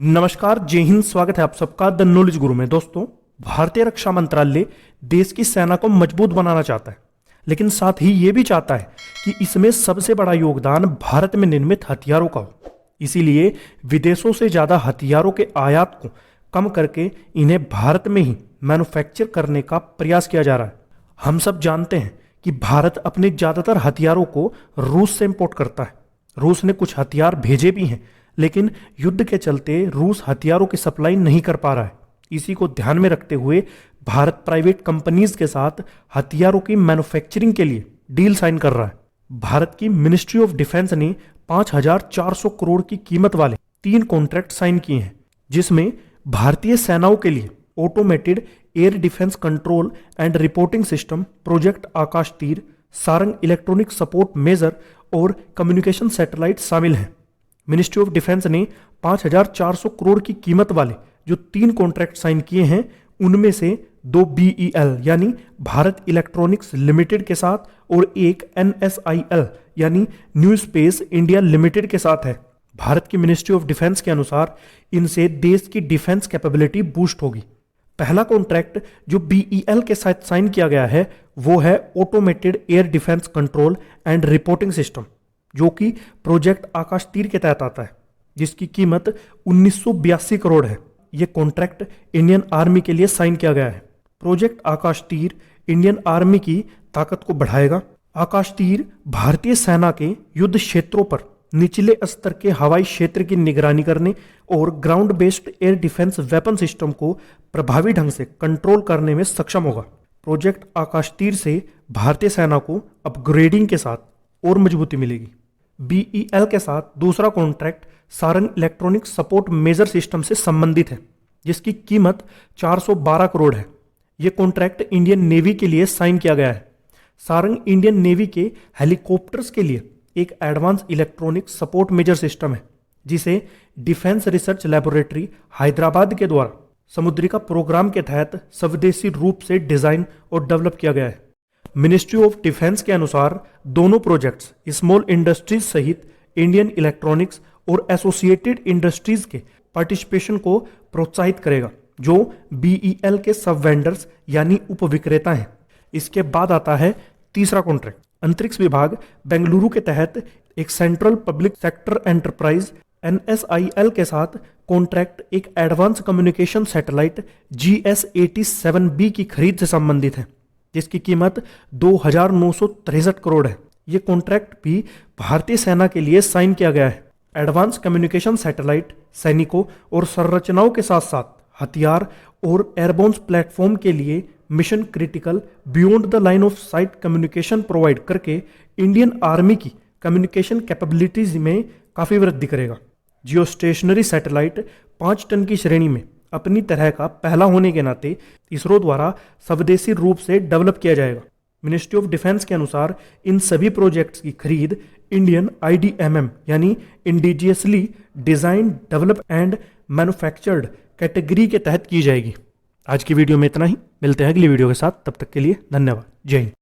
नमस्कार, जय हिंद। स्वागत है आप सबका द नॉलेज गुरु में। दोस्तों, भारतीय रक्षा मंत्रालय देश की सेना को मजबूत बनाना चाहता है, लेकिन साथ ही ये भी चाहता है कि इसमें सबसे बड़ा योगदान भारत में निर्मित हथियारों का हो। इसीलिए विदेशों से ज़्यादा हथियारों के आयात को कम करके इन्हें भारत में ही मैन्युफैक्चर करने का प्रयास किया जा रहा है। हम सब जानते हैं कि भारत अपने ज़्यादातर हथियारों को रूस से इंपोर्ट करता है। रूस ने कुछ हथियार भेजे भी हैं, लेकिन युद्ध के चलते रूस हथियारों की सप्लाई नहीं कर पा रहा है। इसी को ध्यान में रखते हुए भारत प्राइवेट कंपनीज के साथ हथियारों की मैन्युफैक्चरिंग के लिए डील साइन कर रहा है। भारत की मिनिस्ट्री ऑफ डिफेंस ने 5,400 करोड़ की कीमत वाले 3 कॉन्ट्रैक्ट साइन किए हैं, जिसमें भारतीय सेनाओं के लिए automated air defence control and reporting system project Akashteer, Sarang electronic support measure और कम्युनिकेशन सैटेलाइट शामिल हैं। मिनिस्ट्री ऑफ डिफेंस ने 5,400 करोड़ की कीमत वाले जो 3 कॉन्ट्रैक्ट साइन किए हैं, उनमें से 2 BEL यानी भारत इलेक्ट्रॉनिक्स लिमिटेड के साथ और एक NSIL यानी न्यू स्पेस इंडिया लिमिटेड के साथ है। भारत की मिनिस्ट्री ऑफ डिफेंस के अनुसार इनसे देश की डिफेंस कैपेबिलिटी बूस्ट होगी। पहला कॉन्ट्रैक्ट जो BEL के साथ साइन किया गया है वो है automated air defence control and reporting system, जो कि प्रोजेक्ट आकाश तीर के तहत आता है, जिसकी कीमत 1982 करोड़ है। यह कॉन्ट्रैक्ट इंडियन आर्मी के लिए साइन किया गया है। प्रोजेक्ट आकाश तीर इंडियन आर्मी की ताकत को बढ़ाएगा। आकाश तीर भारतीय सेना के युद्ध क्षेत्रों पर निचले स्तर के हवाई क्षेत्र की निगरानी करने और ground based air defence weapon system को प्रभावी ढंग से कंट्रोल करने में सक्षम होगा। प्रोजेक्ट आकाश तीर से भारतीय सेना को अपग्रेडिंग के साथ और मजबूती मिलेगी। BEL के साथ दूसरा contract Sarang electronic support measure system से संबंधित है, जिसकी कीमत 412 करोड़ है। यह कॉन्ट्रैक्ट इंडियन नेवी के लिए साइन किया गया है। सारंग इंडियन नेवी के हेलीकॉप्टर्स के लिए एक advance electronic support measure system है, जिसे डिफेंस रिसर्च लैबोरेटरी हैदराबाद के द्वारा समुद्रिका प्रोग्राम के तहत स्वदेशी रूप से डिजाइन और डेवलप किया गया है। मिनिस्ट्री ऑफ डिफेंस के अनुसार दोनों प्रोजेक्ट्स स्मॉल इंडस्ट्रीज सहित इंडियन इलेक्ट्रॉनिक्स और एसोसिएटेड इंडस्ट्रीज के पार्टिसिपेशन को प्रोत्साहित करेगा, जो BEL के सब वेंडर्स यानी उपविक्रेता हैं। इसके बाद आता है तीसरा कॉन्ट्रैक्ट। अंतरिक्ष विभाग बेंगलुरु के तहत एक central public sector enterprise NSIL के साथ कॉन्ट्रैक्ट एक एडवांस कम्युनिकेशन सैटेलाइट GS-87B की खरीद से संबंधित है, जिसकी कीमत 2,963 करोड़ है। यह कॉन्ट्रैक्ट भी भारतीय सेना के लिए साइन किया गया है। एडवांस कम्युनिकेशन सैटेलाइट सैनिकों और संरचनाओं के साथ साथ हथियार और एयरबोर्न प्लेटफॉर्म के लिए mission critical beyond the line of site communication provide करके इंडियन आर्मी की कम्युनिकेशन कैपेबिलिटीज में काफ़ी वृद्धि करेगा। जियो स्टेशनरी सैटेलाइट 5 टन की श्रेणी में अपनी तरह का पहला होने के नाते इसरो द्वारा स्वदेशी रूप से डेवलप किया जाएगा। मिनिस्ट्री ऑफ डिफेंस के अनुसार इन सभी प्रोजेक्ट्स की खरीद इंडियन IDMM यानी indigenously design develop and manufactured category के तहत की जाएगी। आज की वीडियो में इतना ही। मिलते हैं अगली वीडियो के साथ। तब तक के लिए धन्यवाद। जय हिंद।